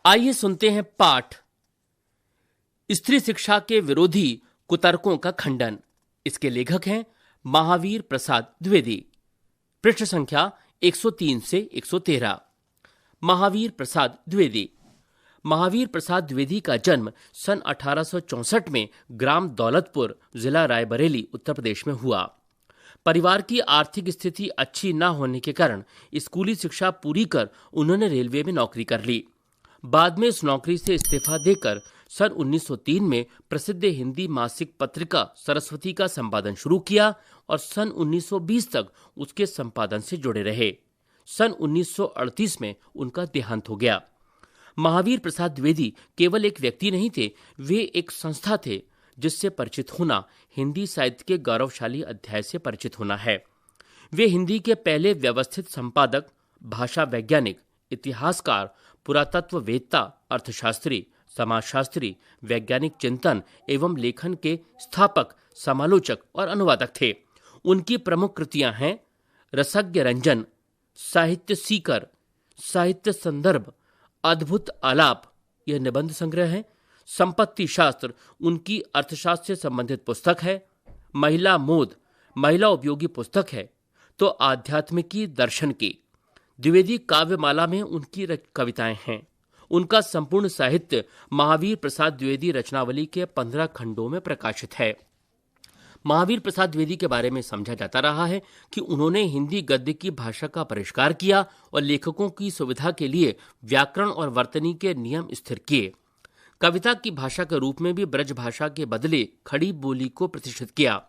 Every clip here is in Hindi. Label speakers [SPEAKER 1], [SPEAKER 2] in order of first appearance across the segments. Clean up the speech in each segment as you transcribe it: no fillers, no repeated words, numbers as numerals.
[SPEAKER 1] आइए सुनते हैं पाठ स्त्री शिक्षा के विरोधी कुतर्कों का खंडन। इसके लेखक हैं महावीर प्रसाद द्विवेदी। पृष्ठ संख्या 103 से 113। महावीर प्रसाद द्विवेदी। महावीर प्रसाद द्विवेदी का जन्म सन 1864 में ग्राम दौलतपुर, जिला रायबरेली, उत्तर प्रदेश में हुआ। परिवार की आर्थिक स्थिति अच्छी न होने के कारण स्कूली शिक्षा पूरी कर उन्होंने रेलवे में नौकरी कर ली। बाद में इस नौकरी से इस्तीफा देकर सन 1903 में प्रसिद्ध हिंदी मासिक पत्रिका सरस्वती का संपादन शुरू किया और सन 1920 तक उसके संपादन से जुड़े रहे। सन 1938 में उनका देहांत हो गया। महावीर प्रसाद द्विवेदी केवल एक व्यक्ति नहीं थे, वे एक संस्था थे जिससे परिचित होना हिंदी साहित्य के गौरवशाली अध्याय से परिचित होना है। वे हिंदी के पहले व्यवस्थित संपादक, भाषा वैज्ञानिक, इतिहासकार, पुरातत्ववेत्ता, अर्थशास्त्री, समाजशास्त्री, वैज्ञानिक चिंतन एवं लेखन के स्थापक, समालोचक और अनुवादक थे। उनकी प्रमुख कृतियां हैं रसज्ञ रंजन, साहित्य सीकर, साहित्य संदर्भ, अद्भुत आलाप, यह निबंध संग्रह है, संपत्ति शास्त्र, उनकी अर्थशास्त्र से संबंधित पुस्तक है, महिला मोद, महिला उपयोगी पुस्तक है, तो आध्यात्मिकी दर्शन की। द्विवेदी काव्यमाला में उनकी कविताएं हैं। उनका संपूर्ण साहित्य महावीर प्रसाद द्विवेदी रचनावली के 15 खंडों में प्रकाशित है। महावीर प्रसाद द्विवेदी के बारे में समझा जाता रहा है कि उन्होंने हिंदी गद्य की भाषा का परिष्कार किया और लेखकों की सुविधा के लिए व्याकरण और वर्तनी के नियम स्थिर किए। कविता की भाषा के रूप में भी ब्रज भाषा के बदले खड़ी बोली को प्रतिष्ठित किया।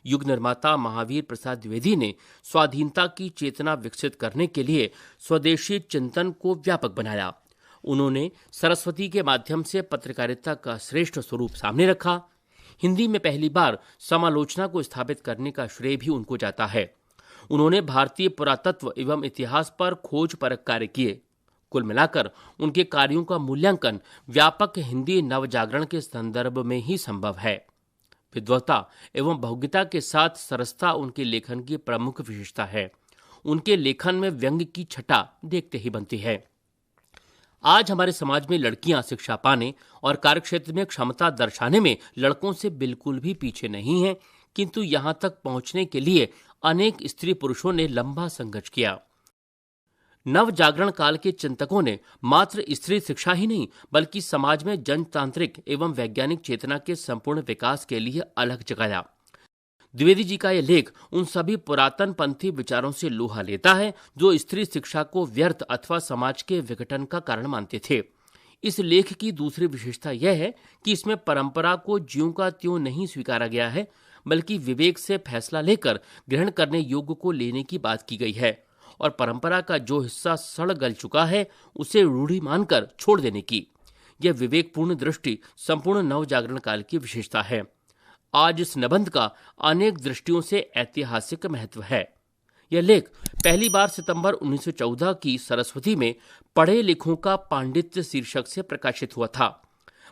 [SPEAKER 1] युग निर्माता महावीर प्रसाद द्विवेदी ने स्वाधीनता की चेतना विकसित करने के लिए स्वदेशी चिंतन को व्यापक बनाया। उन्होंने सरस्वती के माध्यम से पत्रकारिता का श्रेष्ठ स्वरूप सामने रखा। हिंदी में पहली बार समालोचना को स्थापित करने का श्रेय भी उनको जाता है। उन्होंने भारतीय पुरातत्व एवं इतिहास पर खोज परख कार्य किए। कुल मिलाकर उनके कार्यों का मूल्यांकन व्यापक हिंदी नवजागरण के संदर्भ में ही संभव है। विद्वता एवं बहुज्ञता के साथ सरसता उनके लेखन की प्रमुख विशेषता है। उनके लेखन में व्यंग्य की छटा देखते ही बनती है। आज हमारे समाज में लड़कियां शिक्षा पाने और कार्यक्षेत्र में क्षमता दर्शाने में लड़कों से बिल्कुल भी पीछे नहीं हैं, किंतु यहां तक पहुंचने के लिए अनेक स्त्री पुरुषों ने लंबा संघर्ष किया। नव जागरण काल के चिंतकों ने मात्र स्त्री शिक्षा ही नहीं बल्कि समाज में जनतांत्रिक एवं वैज्ञानिक चेतना के संपूर्ण विकास के लिए अलग जगाया। द्विवेदी जी का यह लेख उन सभी पुरातन पंथी विचारों से लोहा लेता है जो स्त्री शिक्षा को व्यर्थ अथवा समाज के विघटन का कारण मानते थे। इस लेख की दूसरी विशेषता यह है कि इसमें परंपरा को ज्यों का त्यों नहीं स्वीकारा गया है, बल्कि विवेक से फैसला लेकर ग्रहण करने योग्य को लेने की बात की गई है और परंपरा का जो हिस्सा सड़ गल चुका है उसे रूढ़ी मानकर छोड़ देने की यह विवेकपूर्ण दृष्टि संपूर्ण नव जागरण काल की विशेषता है। आज इस निबंध का अनेक दृष्टियों से ऐतिहासिक महत्व है। यह लेख पहली बार सितंबर 1914 की सरस्वती में पढ़े लिखों का पांडित्य शीर्षक से प्रकाशित हुआ था।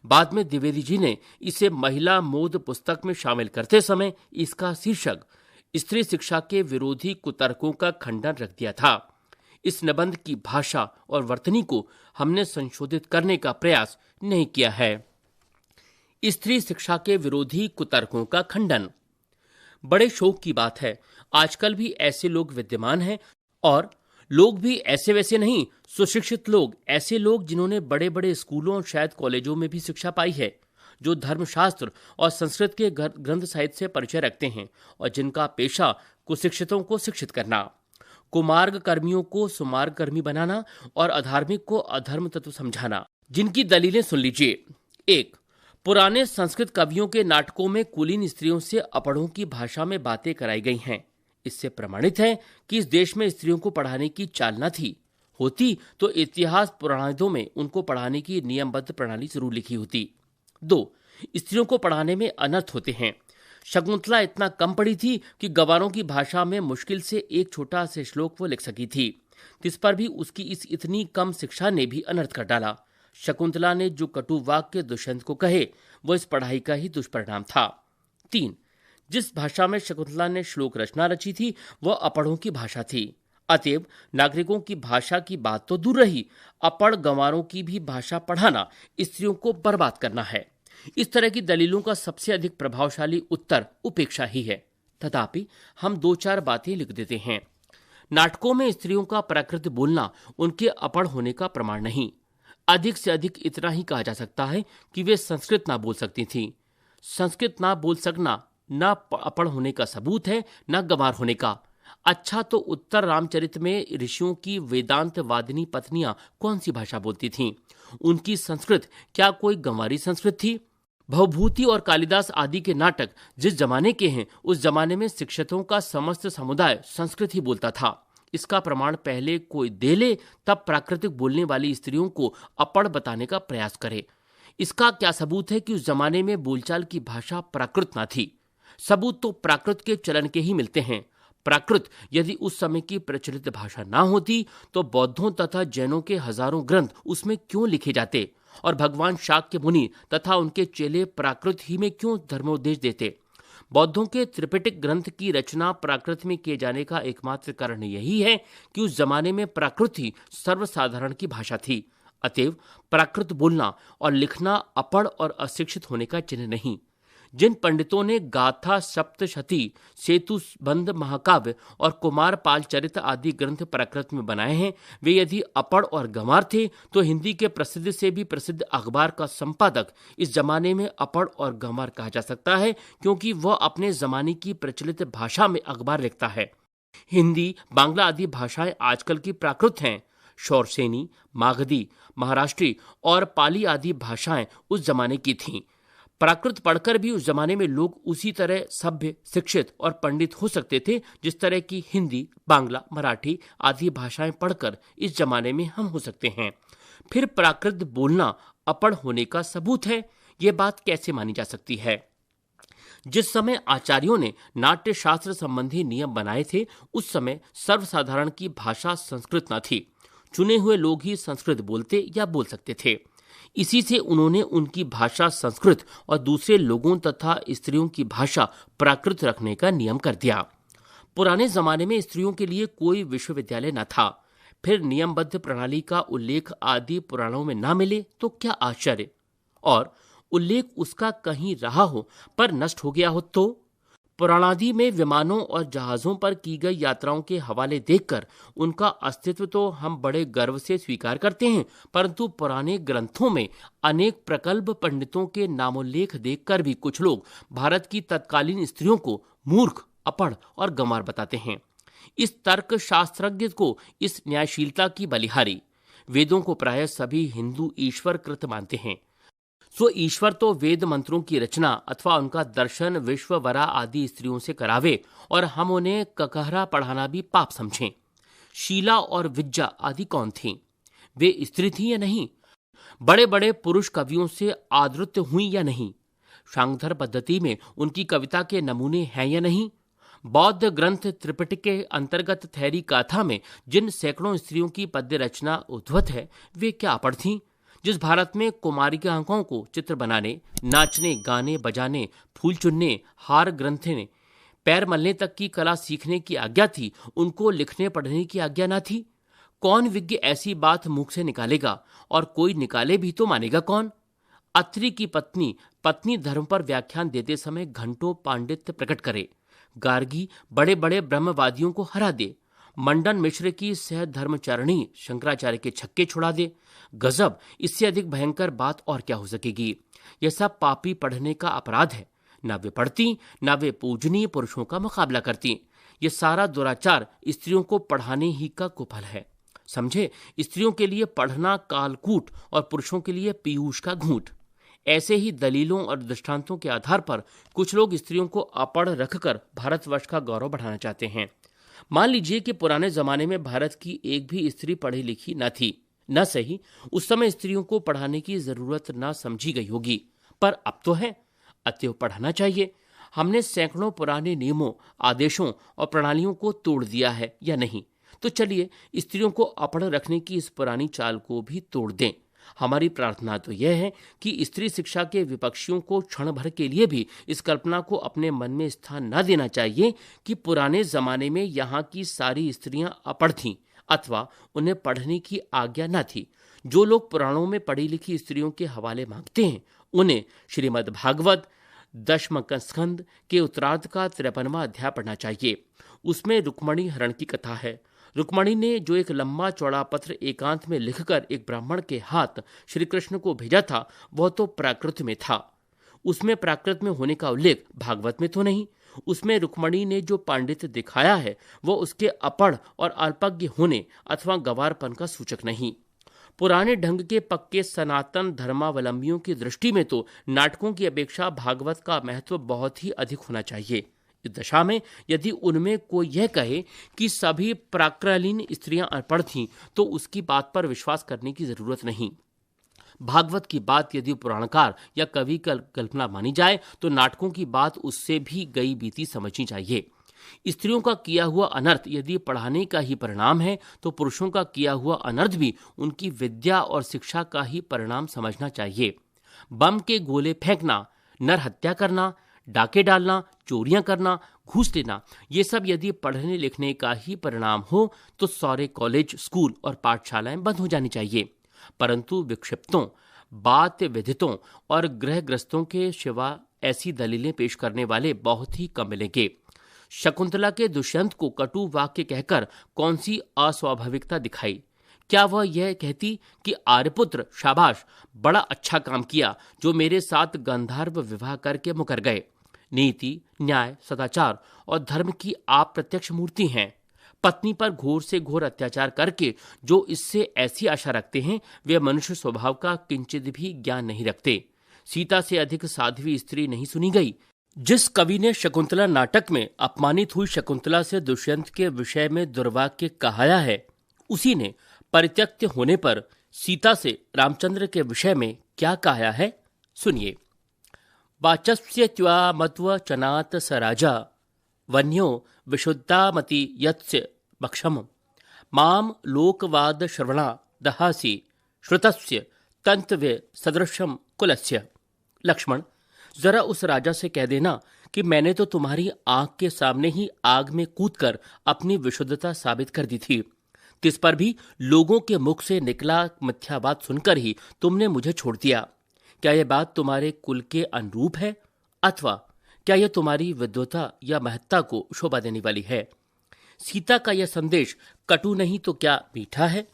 [SPEAKER 1] बाद में द्विवेदी जी ने इसे महिला मोद पुस्तक में शामिल करते समय इसका शीर्षक स्त्री शिक्षा के विरोधी कुतर्कों का खंडन रख दिया था। इस निबंध की भाषा और वर्तनी को हमने संशोधित करने का प्रयास नहीं किया है। स्त्री शिक्षा के विरोधी कुतर्कों का खंडन। बड़े शौक की बात है, आजकल भी ऐसे लोग विद्यमान हैं और लोग भी ऐसे वैसे नहीं, सुशिक्षित लोग, ऐसे लोग जिन्होंने बड़े बड़े स्कूलों और शायद कॉलेजों में भी शिक्षा पाई है, जो धर्मशास्त्र और संस्कृत के ग्रंथ साहित्य से परिचय रखते हैं और जिनका पेशा कुशिक्षितों को शिक्षित करना, कुमार्ग कर्मियों को सुमार्ग कर्मी बनाना और अधार्मिक को अधर्म तत्व समझाना। जिनकी दलीलें सुन लीजिए। 1. पुराने संस्कृत कवियों के नाटकों में कुलीन स्त्रियों से अपढ़ों की भाषा में बातें कराई गई हैं। इससे प्रमाणित है कि इस देश में स्त्रियों को पढ़ाने की चाल न थी। होती तो इतिहास पुराणों में उनको पढ़ाने की नियमबद्ध प्रणाली जरूर लिखी होती। 2. स्त्रियों को पढ़ाने में अनर्थ होते हैं। शकुंतला इतना कम पढ़ी थी कि गवारों की भाषा में मुश्किल से एक छोटा से श्लोक वो लिख सकी थी। जिस पर भी उसकी इस इतनी कम शिक्षा ने भी अनर्थ कर डाला। शकुंतला ने जो कटु वाक्य दुष्यंत को कहे वो इस पढ़ाई का ही दुष्परिणाम था। 3. जिस भाषा में शकुंतला ने श्लोक रचना रची थी वह अपढ़ों की भाषा थी। अतएव नागरिकों की भाषा की बात तो दूर रही, अपढ़ गंवारों की भी भाषा पढ़ाना स्त्रियों को बर्बाद करना है। इस तरह की दलीलों का सबसे अधिक प्रभावशाली उत्तर उपेक्षा ही है। तथापि हम 2-4 बातें लिख देते हैं। नाटकों में स्त्रियों का प्राकृत बोलना उनके अपढ़ होने का प्रमाण नहीं। अधिक से अधिक इतना ही कहा जा सकता है कि वे संस्कृत ना बोल सकती थीं। संस्कृत ना बोल सकना न अपढ़ होने का सबूत है, न गंवार होने का। अच्छा तो उत्तर रामचरित में ऋषियों की वेदांत वादिनी पत्नियां कौन सी भाषा बोलती थीं? उनकी संस्कृत क्या कोई गंवारी संस्कृत थी? भवभूति और कालिदास आदि के नाटक जिस जमाने के हैं, उस जमाने में शिक्षकों का समस्त समुदाय संस्कृत ही बोलता था। इसका प्रमाण पहले कोई दे ले, तब प्राकृतिक बोलने वाली स्त्रियों को अपढ़ बताने का प्रयास करे। इसका क्या सबूत है कि उस जमाने में बोलचाल की भाषा प्राकृत ना थी? सबूत तो प्राकृत के चलन के ही मिलते हैं। प्राकृत यदि उस समय की प्रचलित भाषा ना होती तो बौद्धों तथा जैनों के हजारों ग्रंथ उसमें क्यों लिखे जाते और भगवान शाक्य मुनि तथा उनके चेले प्राकृत ही में क्यों धर्मोपदेश देते? बौद्धों के त्रिपिटक ग्रंथ की रचना प्राकृत में किए जाने का एकमात्र कारण यही है कि उस जमाने में प्राकृत ही सर्वसाधारण की भाषा थी। अतएव प्राकृत बोलना और लिखना अपढ़ और अशिक्षित होने का चिन्ह नहीं। जिन पंडितों ने गाथा, सप्तशती, सेतु बंध महाकाव्य और कुमार पाल चरित आदि ग्रंथ प्राकृत में बनाए हैं, वे यदि अपढ़ और गंवार थे तो हिंदी के प्रसिद्ध से भी प्रसिद्ध अखबार का संपादक इस जमाने में अपढ़ और गंवार कहा जा सकता है, क्योंकि वह अपने जमाने की प्रचलित भाषा में अखबार लिखता है। हिंदी, बांग्ला आदि भाषाएं आजकल की प्राकृत हैं। शौरसेनी, मागधी, महाराष्ट्री और पाली आदि भाषाएं उस जमाने की थीं। प्राकृत पढ़कर भी उस जमाने में लोग उसी तरह सभ्य, शिक्षित और पंडित हो सकते थे जिस तरह की हिंदी, बांग्ला, मराठी आदि भाषाएं पढ़कर इस जमाने में हम हो सकते हैं। फिर प्राकृत बोलना अपढ़ होने का सबूत है, ये बात कैसे मानी जा सकती है? जिस समय आचार्यों ने नाट्य शास्त्र संबंधी नियम बनाए थे, उस समय सर्वसाधारण की भाषा संस्कृत न थी। चुने हुए लोग ही संस्कृत बोलते या बोल सकते थे। इसी से उन्होंने उनकी भाषा संस्कृत और दूसरे लोगों तथा स्त्रियों की भाषा प्राकृत रखने का नियम कर दिया। पुराने जमाने में स्त्रियों के लिए कोई विश्वविद्यालय न था। फिर नियमबद्ध प्रणाली का उल्लेख आदि पुराणों में न मिले तो क्या आश्चर्य, और उल्लेख उसका कहीं रहा हो पर नष्ट हो गया हो तो? पुराणादि में विमानों और जहाजों पर की गई यात्राओं के हवाले देखकर उनका अस्तित्व तो हम बड़े गर्व से स्वीकार करते हैं, परंतु पुराने ग्रंथों में अनेक प्रगल्भ पंडितों के नामोल्लेख देखकर भी कुछ लोग भारत की तत्कालीन स्त्रियों को मूर्ख, अपढ़ और गंवार बताते हैं। इस तर्क शास्त्रज्ञ को इस न्यायशीलता की बलिहारी। वेदों को प्रायः सभी हिंदू ईश्वर कृत मानते हैं। सो ईश्वर तो वेद मंत्रों की रचना अथवा उनका दर्शन विश्ववरा आदि स्त्रियों से करावे और हम उन्हें ककहरा पढ़ाना भी पाप समझें। शीला और विज्जा आदि कौन थीं? वे स्त्री थीं या नहीं? बड़े बड़े पुरुष कवियों से आदृत हुई या नहीं? शांगधर पद्धति में उनकी कविता के नमूने हैं या नहीं? बौद्ध ग्रंथ त्रिपिटक के अंतर्गत थैरी गाथा में जिन सैकड़ों स्त्रियों की पद्य रचना उद्धृत है, वे क्या अपढ़ थीं? जिस भारत में कुमारिकाओं को चित्र बनाने, नाचने, गाने, बजाने, फूल चुनने, हार ग्रंथने, पैर मलने तक की कला सीखने की आज्ञा थी, उनको लिखने पढ़ने की आज्ञा ना थी? कौन विज्ञ ऐसी बात मुख से निकालेगा? और कोई निकाले भी तो मानेगा कौन? अत्रि की पत्नी धर्म पर व्याख्यान देते समय घंटों पांडित्य प्रकट करे। गार्गी बड़े बड़े ब्रह्मवादियों को हरा दे। मंडन मिश्र की सह धर्मचारिणी शंकराचार्य के छक्के छुड़ा दे। गजब, इससे अधिक भयंकर बात और क्या हो सकेगी? यह सब पापी पढ़ने का अपराध है। न वे पढ़ती, न वे पूजनीय पुरुषों का मुकाबला करती। ये सारा दुराचार स्त्रियों को पढ़ाने ही का कुफल है। समझे, स्त्रियों के लिए पढ़ना कालकूट और पुरुषों के लिए पीयूष का घूंट। ऐसे ही दलीलों और दृष्टांतों के आधार पर कुछ लोग स्त्रियों को अपढ़ रखकर भारतवर्ष का गौरव बढ़ाना चाहते हैं। मान लीजिए कि पुराने जमाने में भारत की एक भी स्त्री पढ़ी लिखी न थी। न सही, उस समय स्त्रियों को पढ़ाने की जरूरत न समझी गई होगी, पर अब तो है, अतएव पढ़ाना चाहिए। हमने सैकड़ों पुराने नियमों, आदेशों और प्रणालियों को तोड़ दिया है या नहीं? तो चलिए स्त्रियों को अपढ़ रखने की इस पुरानी चाल को भी तोड़ दें। हमारी प्रार्थना तो यह है कि स्त्री शिक्षा के विपक्षियों को क्षण भर के लिए भी इस कल्पना को अपने मन में स्थान न देना चाहिए कि पुराने जमाने में यहाँ की सारी स्त्रियां अपढ़ थीं अथवा उन्हें पढ़ने की आज्ञा न थी। जो लोग पुराणों में पढ़ी लिखी स्त्रियों के हवाले मांगते हैं उन्हें श्रीमद् भागवत दशम स्कंद के उत्तरार्ध का 53वां अध्याय पढ़ना चाहिए। उसमें रुक्मणी हरण की कथा है। रुक्मणी ने जो एक लंबा चौड़ा पत्र एकांत में लिखकर एक ब्राह्मण के हाथ श्री कृष्ण को भेजा था वह तो प्राकृत में था। उसमें प्राकृत में होने का उल्लेख भागवत में तो नहीं। उसमें रुक्मणी ने जो पांडित्य दिखाया है वह उसके अपढ़ और अल्पज्ञ होने अथवा गवारपन का सूचक नहीं। पुराने ढंग के पक्के सनातन धर्मावलंबियों की दृष्टि में तो नाटकों की अपेक्षा भागवत का महत्व बहुत ही अधिक होना चाहिए। इस दशा में यदि उनमें कोई यह कहे कि सभी प्राक्रालीन स्त्रियां अनपढ़ थीं तो उसकी बात पर विश्वास करने की जरूरत नहीं। भागवत की बात यदि पुराणकार या कवि का कल्पना मानी जाए तो नाटकों की बात उससे भी गई बीती समझनी चाहिए। स्त्रियों का किया हुआ अनर्थ यदि पढ़ाने का ही परिणाम है तो पुरुषों का किया हुआ अनर्थ भी उनकी विद्या और शिक्षा का ही परिणाम समझना चाहिए। बम के गोले फेंकना, नर हत्या करना, डाके डालना, चोरियां करना, घूस लेना, ये सब यदि पढ़ने लिखने का ही परिणाम हो तो सारे कॉलेज, स्कूल और पाठशालाएं बंद हो जानी चाहिए। परंतु विक्षिप्तों, बात विधितों और गृहग्रस्तों के सिवा ऐसी दलीलें पेश करने वाले बहुत ही कम मिलेंगे। शकुंतला के दुष्यंत को कटु वाक्य कहकर कौन सी अस्वाभाविकता दिखाई? क्या वह यह कहती कि आर्यपुत्र शाबाश, बड़ा अच्छा काम किया जो मेरे साथ गंधर्व विवाह करके मुकर गए। नीति, न्याय, सदाचार और धर्म की आप प्रत्यक्ष मूर्ति हैं। पत्नी पर घोर से घोर अत्याचार करके जो इससे ऐसी आशा रखते हैं वे मनुष्य स्वभाव का किंचित भी ज्ञान नहीं रखते। सीता से अधिक साध्वी स्त्री नहीं सुनी गई। जिस कवि ने शकुंतला नाटक में अपमानित हुई शकुंतला से दुष्यंत के विषय में दुर्वाक्य कहाया है, उसी ने परित्यक्त होने पर सीता से रामचंद्र के विषय में क्या कहा है, सुनिए। वाचस्स्य त्वामत्व चनात स राजा वन्यो विशुद्धामति यत्स्य भक्षम माम लोकवाद श्रवणा दहासी श्रुतस्य तंतव्य सदृशम कुलस्य। लक्ष्मण, जरा उस राजा से कह देना कि मैंने तो तुम्हारी आंख के सामने ही आग में कूदकर अपनी विशुद्धता साबित कर दी थी। तिस पर भी लोगों के मुख से निकला मिथ्या बात सुनकर ही तुमने मुझे छोड़ दिया। क्या यह बात तुम्हारे कुल के अनुरूप है अथवा क्या यह तुम्हारी विद्वता या महत्ता को शोभा देने वाली है? सीता का यह संदेश कटु नहीं तो क्या मीठा है?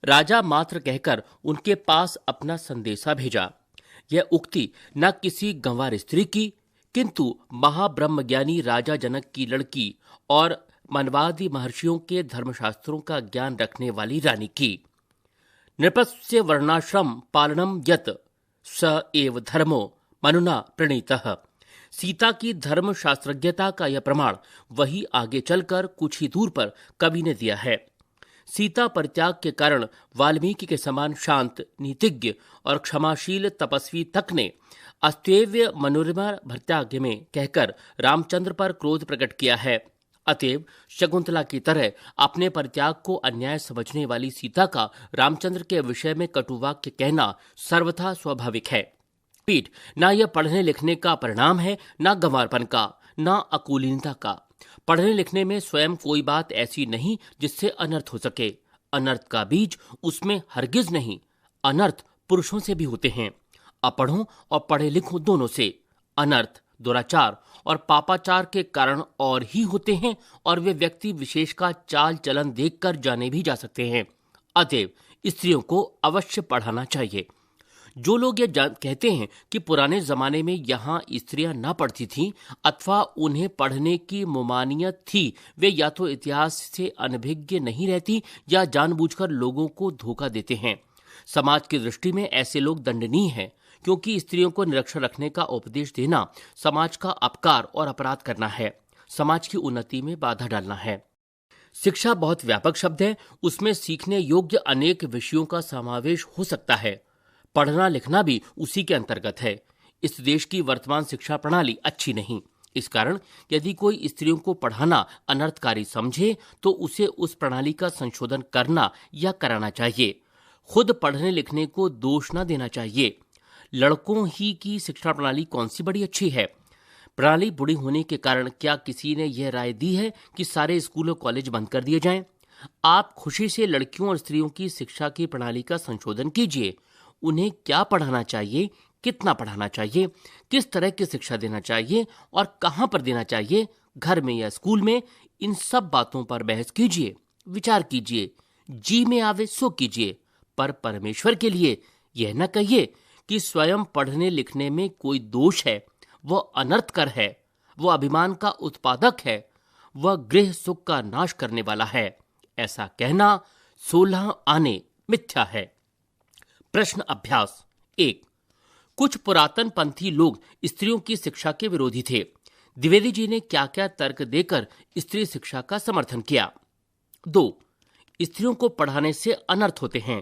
[SPEAKER 1] राजा मात्र कहकर उनके पास अपना संदेशा भेजा। यह उक्ति न किसी गंवार स्त्री की किंतु महाब्रह्मज्ञानी राजा जनक की लड़की और मनवादी महर्षियों के धर्मशास्त्रों का ज्ञान रखने वाली रानी की। नृपस्य वर्णाश्रम पालनम यत स एव धर्मो मनुना प्रणीतः। सीता की धर्मशास्त्रज्ञता का यह प्रमाण वही आगे चलकर कुछ ही दूर पर कवि ने दिया है। सीता परित्याग के कारण वाल्मीकि के समान शांत, नीतिज्ञ और क्षमाशील तपस्वी तक ने अस्तेव्य मनोरमा भर्त्याग्य में कहकर रामचंद्र पर क्रोध प्रकट किया है। अतएव शकुंतला की तरह अपने परित्याग को अन्याय समझने वाली सीता का रामचंद्र के विषय में कटुवाक्य कहना सर्वथा स्वाभाविक है। पीठ न यह पढ़ने लिखने का परिणाम है, न गंवारपन का, न अकुलीनता का। पढ़ने लिखने में स्वयं कोई बात ऐसी नहीं जिससे अनर्थ हो सके। अनर्थ का बीज उसमें हरगिज नहीं। अनर्थ पुरुषों से भी होते हैं, अपढ़ों और पढ़े लिखों दोनों से। अनर्थ दुराचार और पापाचार के कारण और ही होते हैं और वे व्यक्ति विशेष का चाल चलन देखकर जाने भी जा सकते हैं। अतएव स्त्रियों को अवश्य पढ़ाना चाहिए। जो लोग ये कहते हैं कि पुराने जमाने में यहाँ स्त्रियां ना पढ़ती थीं अथवा उन्हें पढ़ने की मुमानियत थी, वे या तो इतिहास से अनभिज्ञ नहीं रहती या जानबूझकर लोगों को धोखा देते हैं। समाज की दृष्टि में ऐसे लोग दंडनीय हैं, क्योंकि स्त्रियों को निरक्षर रखने का उपदेश देना समाज का अपकार और अपराध करना है, समाज की उन्नति में बाधा डालना है। शिक्षा बहुत व्यापक शब्द है, उसमें सीखने योग्य अनेक विषयों का समावेश हो सकता है। पढ़ना लिखना भी उसी के अंतर्गत है। इस देश की वर्तमान शिक्षा प्रणाली अच्छी नहीं। इस कारण यदि कोई स्त्रियों को पढ़ाना अनर्थकारी समझे तो उसे उस प्रणाली का संशोधन करना या कराना चाहिए। खुद पढ़ने लिखने को दोष न देना चाहिए। लड़कों ही की शिक्षा प्रणाली कौन सी बड़ी अच्छी है? प्रणाली बुरी होने के कारण क्या किसी ने यह राय दी है कि सारे स्कूल और कॉलेज बंद कर दिए जाएं? आप खुशी से लड़कियों और स्त्रियों की शिक्षा की प्रणाली का संशोधन कीजिए। उन्हें क्या पढ़ाना चाहिए, कितना पढ़ाना चाहिए, किस तरह की शिक्षा देना चाहिए और कहां पर देना चाहिए, घर में या स्कूल में, इन सब बातों पर बहस कीजिए, विचार कीजिए। जी में आवे सो कीजिए, पर परमेश्वर के लिए यह न कहिए कि स्वयं पढ़ने लिखने में कोई दोष है, वह अनर्थकर है, वह अभिमान का उत्पादक है, वह गृह सुख का नाश करने वाला है। ऐसा कहना 16 आने मिथ्या है। प्रश्न अभ्यास 1। कुछ पुरातन पंथी लोग स्त्रियों की शिक्षा के विरोधी थे। द्विवेदी जी ने क्या क्या तर्क देकर स्त्री शिक्षा का समर्थन किया? 2। स्त्रियों को पढ़ाने से अनर्थ होते हैं।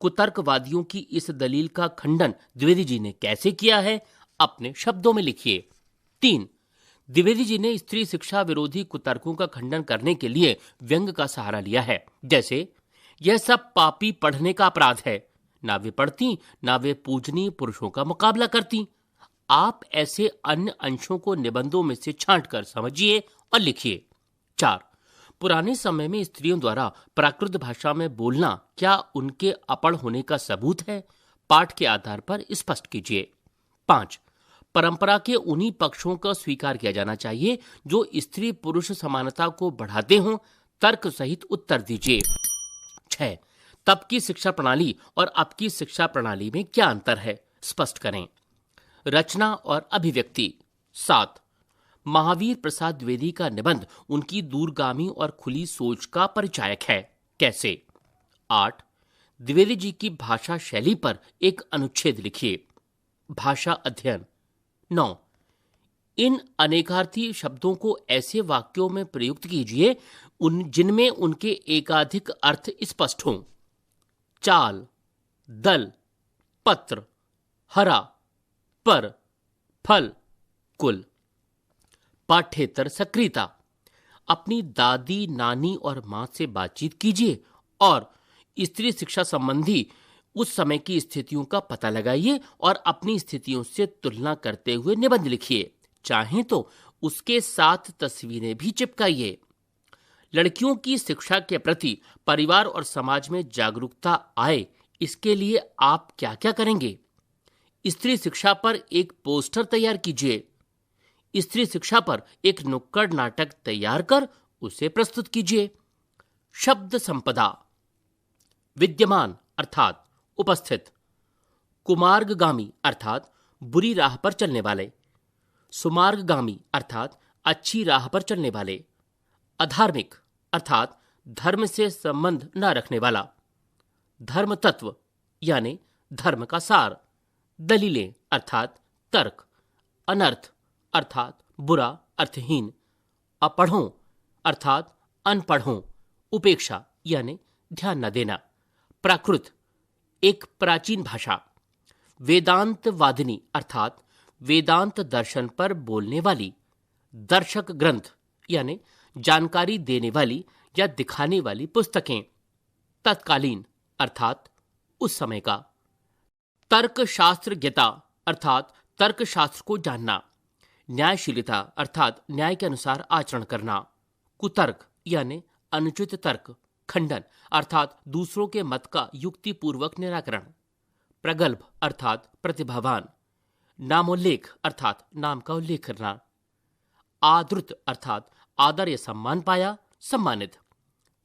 [SPEAKER 1] कुतर्कवादियों की इस दलील का खंडन द्विवेदी जी ने कैसे किया है, अपने शब्दों में लिखिए। 3। द्विवेदी जी ने स्त्री शिक्षा विरोधी कुतर्कों का खंडन करने के लिए व्यंग का सहारा लिया है, जैसे यह सब पापी पढ़ने का अपराध है, ना वे पढ़ती ना वे पूजनीय पुरुषों का मुकाबला करती। आप ऐसे अन्य अंशों को निबंधों में से छांटकर समझिए और लिखिए। 4। पुराने समय में स्त्रियों द्वारा प्राकृत भाषा में बोलना क्या उनके अपढ़ होने का सबूत है? पाठ के आधार पर स्पष्ट कीजिए। 5। परंपरा के उन्हीं पक्षों का स्वीकार किया जाना चाहिए जो स्त्री पुरुष समानता को बढ़ाते हों। तर्क सहित उत्तर दीजिए। 6। तब की शिक्षा प्रणाली और अब की शिक्षा प्रणाली में क्या अंतर है, स्पष्ट करें। रचना और अभिव्यक्ति। 7। महावीर प्रसाद द्विवेदी का निबंध उनकी दूरगामी और खुली सोच का परिचायक है, कैसे? 8। द्विवेदी जी की भाषा शैली पर एक अनुच्छेद लिखिए। भाषा अध्ययन। 9। इन अनेकार्थी शब्दों को ऐसे वाक्यों में प्रयुक्त कीजिए जिनमें उनके एकाधिक अर्थ स्पष्ट हों। चाल, दल, पत्र, हरा, पर, फल, कुल। पाठ्येतर सक्रियता। अपनी दादी, नानी और मां से बातचीत कीजिए और स्त्री शिक्षा संबंधी उस समय की स्थितियों का पता लगाइए और अपनी स्थितियों से तुलना करते हुए निबंध लिखिए। चाहें तो उसके साथ तस्वीरें भी चिपकाइए। लड़कियों की शिक्षा के प्रति परिवार और समाज में जागरूकता आए, इसके लिए आप क्या क्या करेंगे? स्त्री शिक्षा पर एक पोस्टर तैयार कीजिए। स्त्री शिक्षा पर एक नुक्कड़ नाटक तैयार कर उसे प्रस्तुत कीजिए। शब्द संपदा। विद्यमान अर्थात उपस्थित, कुमार्गगामी अर्थात बुरी राह पर चलने वाले, सुमार्गगामी अर्थात अच्छी राह पर चलने वाले, अधार्मिक अर्थात धर्म से संबंध न रखने वाला, धर्म तत्व यानी धर्म का सार, दलीलें अर्थात तर्क, अनर्थ अर्थात बुरा अर्थहीन, अपढ़ों अर्थात अनपढ़ों, उपेक्षा यानी ध्यान न देना, प्राकृत एक प्राचीन भाषा, वेदांत वादिनी अर्थात वेदांत दर्शन पर बोलने वाली, दर्शक ग्रंथ यानी जानकारी देने वाली या दिखाने वाली पुस्तकें, तत्कालीन अर्थात उस समय का, तर्कशास्त्रज्ञता अर्थात तर्कशास्त्र को जानना, न्यायशीलता अर्थात न्याय के अनुसार आचरण करना, कुतर्क यानी अनुचित तर्क, खंडन अर्थात दूसरों के मत का युक्तिपूर्वक निराकरण, प्रगल्भ अर्थात प्रतिभावान, नामोल्लेख अर्थात नाम का उल्लेख करना, आदृत अर्थात आदर या सम्मान पाया, सम्मानित,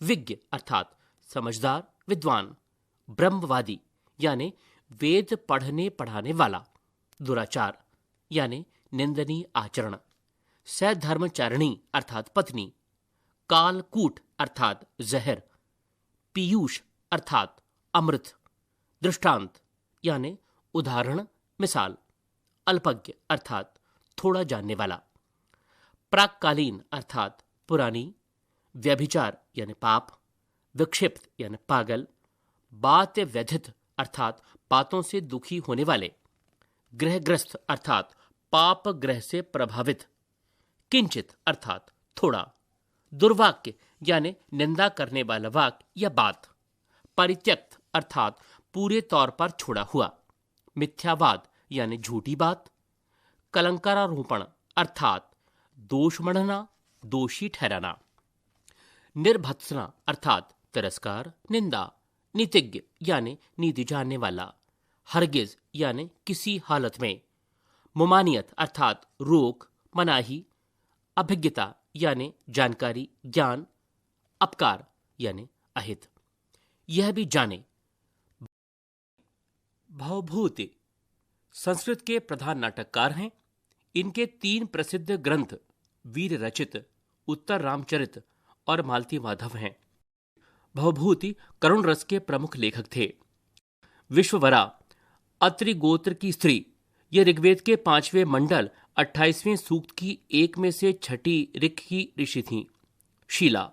[SPEAKER 1] विज्ञ अर्थात समझदार, विद्वान, ब्रह्मवादी यानी वेद पढ़ने पढ़ाने वाला, दुराचार यानी निंदनीय आचरण, सधर्मचारिणी अर्थात पत्नी, कालकूट अर्थात जहर, पीयूष अर्थात अमृत, दृष्टांत यानी उदाहरण, मिसाल, अल्पज्ञ अर्थात थोड़ा जानने वाला, प्राककालीन अर्थात पुरानी, व्यभिचार यानी पाप, विक्षिप्त यानी पागल, बात व्यथित अर्थात बातों से दुखी होने वाले, ग्रहग्रस्त अर्थात पाप ग्रह से प्रभावित, किंचित अर्थात थोड़ा, दुर्वाक्य यानी निंदा करने वाला वाक्य या बात, परित्यक्त अर्थात पूरे तौर पर छोड़ा हुआ, मिथ्यावाद यानी झूठी बात, कलंकारोपण अर्थात दोष मढ़ना, दोषी ठहराना, निर्भत्सना अर्थात तिरस्कार, निंदा, नीतिज्ञ यानी नीति जानने वाला, हरगिज यानी किसी हालत में, मुमानियत अर्थात रोक, मनाही, अभिज्ञता यानी जानकारी, ज्ञान, अपकार यानी अहित। यह भी जाने। भवभूति संस्कृत के प्रधान नाटककार हैं। इनके 3 प्रसिद्ध ग्रंथ वीर रचित, उत्तर रामचरित और मालती माधव हैं। भवभूति करुण रस के प्रमुख लेखक थे। विश्ववरा अत्रि गोत्र की स्त्री, यह ऋग्वेद के 5वें मंडल 28वें सूक्त की एक में से छठी ऋख की ऋषि थीं। शीला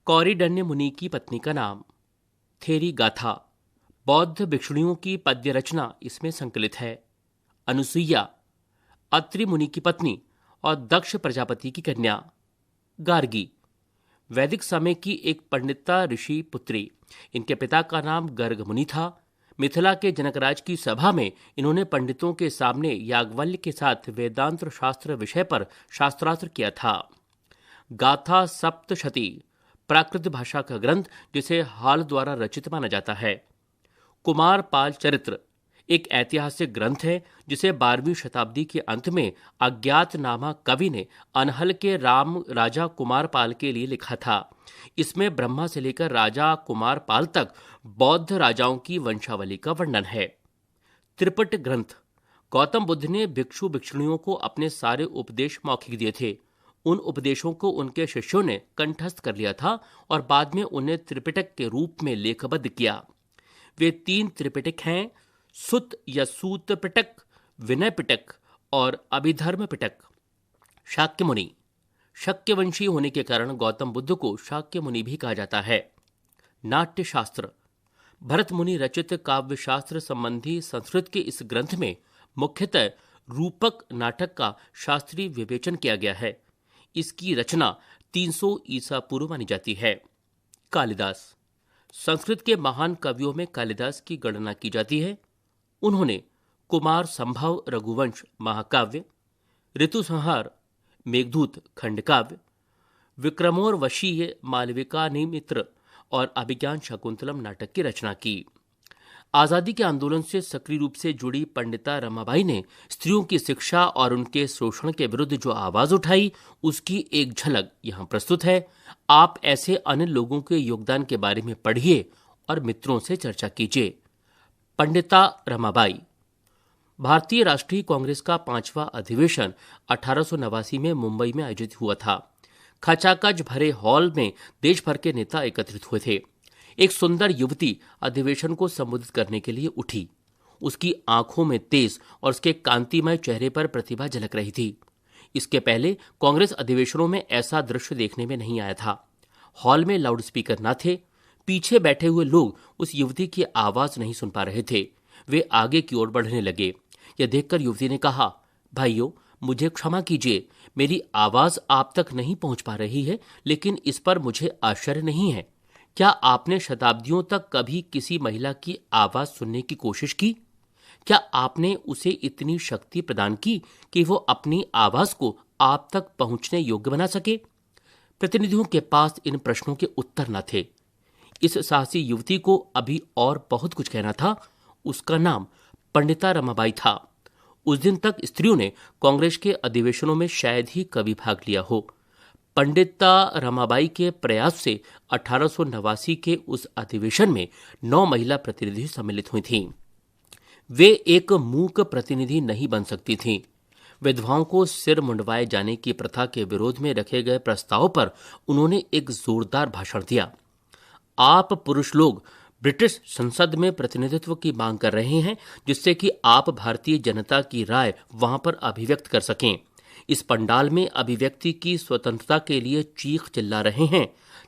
[SPEAKER 1] कौरिडन्य मुनि की पत्नी का नाम। थेरी गाथा बौद्ध भिक्षुणियों की पद्य रचना इसमें संकलित है। अनुसुईया अत्रि मुनि की पत्नी और दक्ष प्रजापति की कन्या। गार्गी वैदिक समय की एक पंडिता ऋषि पुत्री। इनके पिता का नाम गर्ग मुनि था। मिथिला के जनकराज की सभा में इन्होंने पंडितों के सामने याज्ञवल्क्य के साथ वेदांत शास्त्र विषय पर शास्त्रार्थ किया था। गाथा सप्तशती प्राकृत भाषा का ग्रंथ जिसे हाल द्वारा रचित माना जाता है। कुमार पाल चरित्र एक ऐतिहासिक ग्रंथ है जिसे 12वीं शताब्दी के अंत में अज्ञातनामा कवि ने अनहल के राजा कुमार पाल के लिए लिखा था। इसमें ब्रह्मा से लेकर राजा कुमार पाल तक बौद्ध राजाओं की वंशावली का वर्णन है। त्रिपिट ग्रंथ गौतम बुद्ध ने भिक्षु भिक्षुणियों को अपने सारे उपदेश मौखिक दिए थे। उन उपदेशों को उनके शिष्यों ने कंठस्थ कर लिया था और बाद में उन्हें त्रिपिटक के रूप में लेखबद्ध किया। वे 3 त्रिपिटक हैं, सुत या सूत पिटक, विनय पिटक और अभिधर्म पिटक। शाक्य मुनि शक्यवंशी होने के कारण गौतम बुद्ध को शाक्य मुनि भी कहा जाता है। नाट्य शास्त्र भरत मुनि रचित काव्य शास्त्र संबंधी संस्कृत के इस ग्रंथ में मुख्यतः रूपक नाटक का शास्त्रीय विवेचन किया गया है। इसकी रचना 300 ईसा पूर्व मानी जाती है। कालिदास संस्कृत के महान कवियों में कालिदास की गणना की जाती है। उन्होंने कुमार संभव रघुवंश महाकाव्य, ऋतुसंहार, मेघदूत खंडकाव्य, विक्रमोर्वशीय मालविका निमित्र और अभिज्ञान शकुंतलम नाटक की रचना की। आजादी के आंदोलन से सक्रिय रूप से जुड़ी पंडिता रमाबाई ने स्त्रियों की शिक्षा और उनके शोषण के विरुद्ध जो आवाज उठाई उसकी एक झलक यहाँ प्रस्तुत है। आप ऐसे अन्य लोगों के योगदान के बारे में पढ़िए और मित्रों से चर्चा कीजिए। पंडिता रमाबाई भारतीय राष्ट्रीय कांग्रेस का 5वां अधिवेशन 1889 में मुंबई में आयोजित हुआ था। खचाखच भरे हॉल में देश भर के नेता एकत्रित हुए थे। एक सुंदर युवती अधिवेशन को संबोधित करने के लिए उठी। उसकी आंखों में तेज और उसके कांतिमय चेहरे पर प्रतिभा झलक रही थी। इसके पहले कांग्रेस अधिवेशनों में ऐसा दृश्य देखने में नहीं आया था। हॉल में लाउडस्पीकर न थे। पीछे बैठे हुए लोग उस युवती की आवाज नहीं सुन पा रहे थे। वे आगे की ओर बढ़ने लगे। यह देखकर युवती ने कहा, भाइयों मुझे क्षमा कीजिए, मेरी आवाज आप तक नहीं पहुंच पा रही है, लेकिन इस पर मुझे आश्चर्य नहीं है। क्या आपने शताब्दियों तक कभी किसी महिला की आवाज सुनने की कोशिश की? क्या आपने उसे इतनी शक्ति प्रदान की कि वो अपनी आवाज को आप तक पहुंचने योग्य बना सके? प्रतिनिधियों के पास इन प्रश्नों के उत्तर न थे। इस साहसी युवती को अभी और बहुत कुछ कहना था। उसका नाम पंडिता रमाबाई था। उस दिन तक स्त्रियों ने कांग्रेस के अधिवेशनों में शायद ही कभी भाग लिया हो। पंडिता रमाबाई के प्रयास से 1889 के उस अधिवेशन में 9 महिला प्रतिनिधि सम्मिलित हुई थीं। वे एक मूक प्रतिनिधि नहीं बन सकती थीं। विधवाओं को सिर मुंडवाए जाने की प्रथा के विरोध में रखे गए प्रस्ताव पर उन्होंने एक जोरदार भाषण दिया। आप पुरुष लोग ब्रिटिश संसद में प्रतिनिधित्व की मांग कर रहे हैं, जिससे कि आप भारतीय जनता की राय वहां पर अभिव्यक्त कर सकें। इस पंडाल में अभिव्यक्ति की स्वतंत्रता के लिए चीख चिल्ला रहे हैं।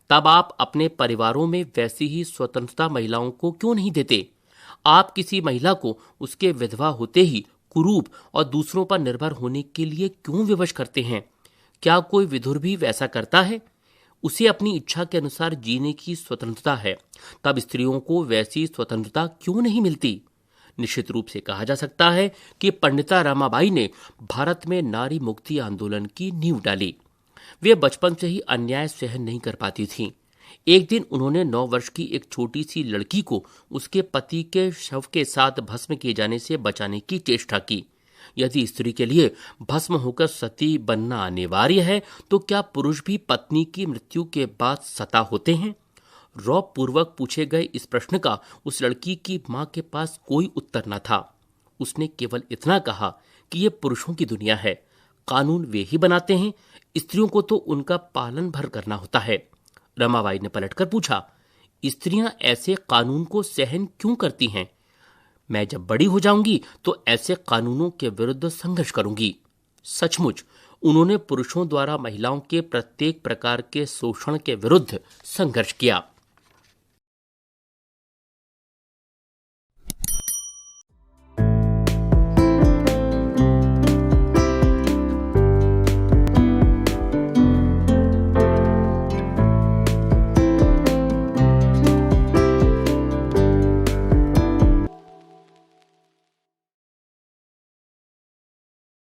[SPEAKER 1] तब आप अपने परिवारों में वैसी ही स्वतंत्रता महिलाओं को क्यों नहीं देते? आप किसी महिला को उसके विधवा होते ही कुरूप और दूसरों पर निर्भर होने के लिए क्यों विवश करते हैं? क्या कोई विधुर भी वैसा करता है? उसे अपनी इच्छा के अनुसार जीने की स्वतंत्रता है, तब स्त्रियों को वैसी स्वतंत्रता क्यों नहीं मिलती? निश्चित रूप से कहा जा सकता है कि पंडिता रमाबाई ने भारत में नारी मुक्ति आंदोलन की नींव डाली। वे बचपन से ही अन्याय सहन नहीं कर पाती थीं। एक दिन उन्होंने 9 वर्ष की एक छोटी सी लड़की को उसके पति के शव के साथ भस्म किए जाने से बचाने की चेष्टा की। यदि स्त्री के लिए भस्म होकर सती बनना अनिवार्य है, तो क्या पुरुष भी पत्नी की मृत्यु के बाद सता होते हैं? रौब पूर्वक पूछे गए इस प्रश्न का उस लड़की की मां के पास कोई उत्तर न था। उसने केवल इतना कहा कि यह पुरुषों की दुनिया है, कानून वे ही बनाते हैं, स्त्रियों को तो उनका पालन भर करना होता है। रमाबाई ने पलटकर पूछा, स्त्रियां ऐसे कानून को सहन क्यों करती हैं? मैं जब बड़ी हो जाऊंगी तो ऐसे कानूनों के विरुद्ध संघर्ष करूंगी। सचमुच उन्होंने पुरुषों द्वारा महिलाओं के प्रत्येक प्रकार के शोषण के विरुद्ध संघर्ष किया।